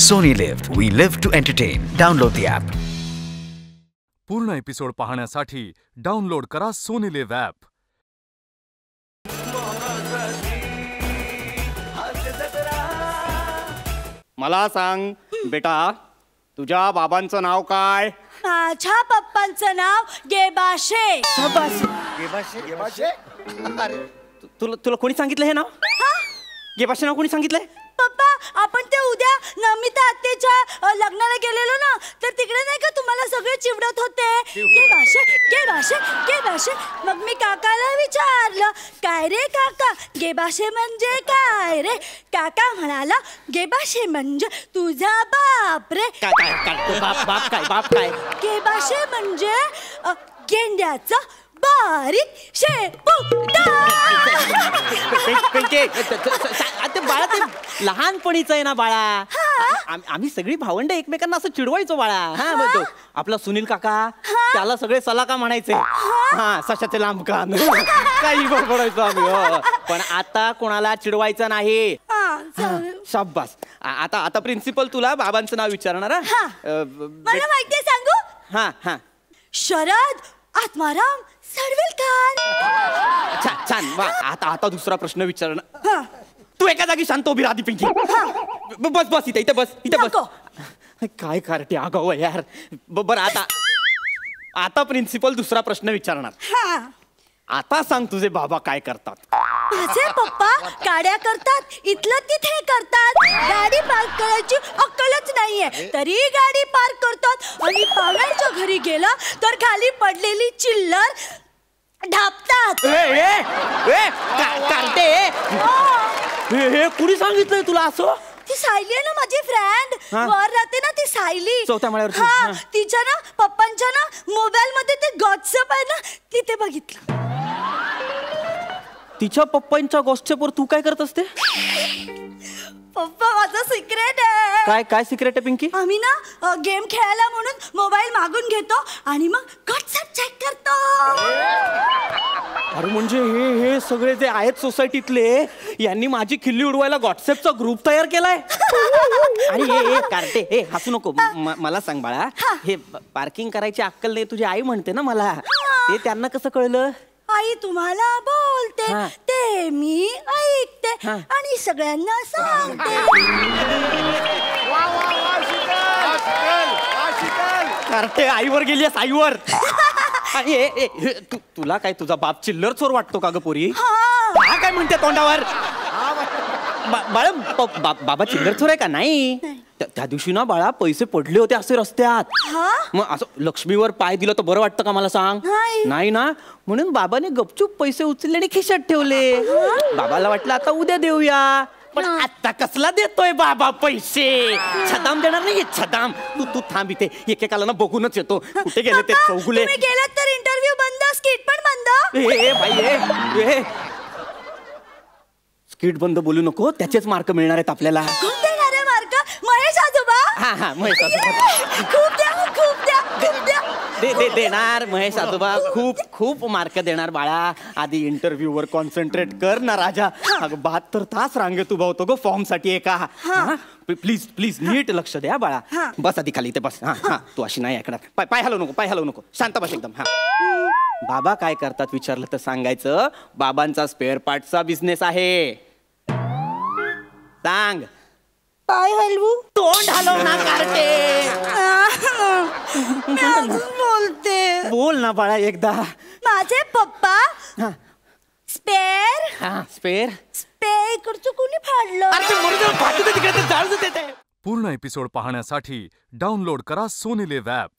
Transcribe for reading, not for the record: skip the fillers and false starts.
Sony Live. We live to entertain. Download the app. पूर्ण episode पाहण्यासाठी download करा Sony leave app. मला सांग बेटा, तुझ्या बाबांचं नाव काय? माझ्या पप्पांचं नाव गेबाशे. गेबाशे? अरे तुला कोणी सांगितलं हे नाव? गेबाशे नाव कोणी सांगितलंय? पप्पा, आपण ते उद्या नमिता आत्याच्या लग्नाला गेलेलो ना, तर तिकडे नाही का तुम्हाला सगळे चिवडत होते गेबाशे गेबाशे गेबाशे. मग मी काकाला विचारलं, काय रे काका, गेबाशे म्हणजे काय रे? काका म्हणाला, गेबाशे म्हणजे तुझा बाप रे. बाप काय? गेबाशे म्हणजे गेंड्याचा बारीक शेपूट. बाळा, ते लहानपणीच आहे ना बाळा. आम्ही सगळी भावंड एकमेकांना असं चिडवायचो बाळा. हा म्हणतो आपला सुनील काका, त्याला सगळे सलाका म्हणायचे. हा, सशाचे लांब कान, काही बडबडायचो आम्ही. पण आता कोणाला चिडवायचं नाही. शाबास. आता प्रिन्सिपल तुला बाबांचं नाव विचारणार. मला माहितीये, सांगू? हा हा. शरद आत्माराम सडविलकर. छान. आता दुसरा प्रश्न विचारणार. तू एका जागी शांत उभी राहती पिंकी. बस इथे बस. काय कार्टे आगाऊ आहे यार. बरं, आता प्रिन्सिपल दुसरा प्रश्न विचारणार. आता सांग, तुझे बाबा काय करतात? माझे पप्पा गाड्या करतात, इथलं तिथे करतात. गाडी पार्क करायची अक्कलच नाहीये, तरी गाडी पार्क करतात. आणि पाहुण्यांच्या घरी गेला तर खाली पडलेली चिल्लर ढापतात. कार्टे, हे कुणी सांगितलंय तुला असं? ती सायली आहे ना, माझी फ्रेंड, वर राहते ना ती सायली. चौथ्या माळ्यावरती. हा, तिच्या ना पप्पांच्या ना मोबाईल मध्ये ते व्हॉट्सअप आहे ना, तिथे बघितलं. तिच्या पप्पांच्या व्हॉट्सअपवर तू काय करत असते? पप्पा, माझं सिक्रेट आहे. काय सिक्रेट आहे पिंकी? आम्ही ना गेम खेळायला म्हणून मोबाईल मागून घेतो आणि मग व्हॉट्सअप चेक करतो. अरे म्हणजे हे सगळे जे आहेत सोसायटीतले, यांनी माझी खिल्ली उडवायला व्हॉट्सअपचा ग्रुप तयार केलाय. आणि हे कार्टे, हे हसू नको. मला सांग बाळा, हे पार्किंग करायची अक्कल नाही तुझी आई म्हणते ना मला, ते त्यांना कसं कळलं? आई तुम्हाला बोलते, ते मी ऐकते आणि सगळ्यांना सांगते. कार्टे, आईवर गेलीस, आईवर. तुला काय तुझा बाप चिल्लर चोर वाटतो का ग पोरी? हा, काय म्हणते तोंडावर? बाळा, बाबा चिल्लर चोर आहे का? नाही. त्या दिवशी ना बाळा, पैसे पडले होते असे रस्त्यात. मग असं लक्ष्मीवर पाय दिलं तर बरं वाटतं का मला सांग? नाही ना. म्हणून बाबाने गपचूप पैसे उचलले आणि खिशात ठेवले. बाबाला वाटलं आता उद्या देऊया, पण आता कसला देतोय बाबा पैसे? छदाम देणार नाही, छदाम. तू थांब इथे, एकेकाला ना बघूनच येतो कुठे गेले ते चौगुले. गेलात तर इंटरव्ह्यू बंद, स्किट पण बंद. भाई, स्किट बंद बोलू नको, त्याचेच मार्क मिळणार आहेत आपल्याला. महेश आजोबा. हा, महेश आजोबा. खूप द्या. देणार महेश आजोबा, खूप मार्क देणार बाळा. आधी इंटरव्ह्यू वर कॉन्सन्ट्रेट कर ना राजा. अगं 72 तास रांगेत उभा होतो ग फॉर्म साठी एका. प्लीज नीट लक्ष द्या बाळा. बस आधी खाली, इथे बस. हा, तू अशी नाही ऐकणार. पाय हलवू नको. शांत बस एकदम. हा, बाबा काय करतात विचारलं तर सांगायचं, बाबांचा स्पेअर पार्टचा बिझनेस आहे. सांग. पाय हलवू? तोंड हलव ना कार्टे. मी अजून बोलते. बोल ना बाळा एकदा. माझे पप्पा स्पेअर इकडचं कोणी फाडलं? पूर्ण एपिसोड पाहण्यासाठी डाउनलोड करा सोनी लिव्ह ॲप.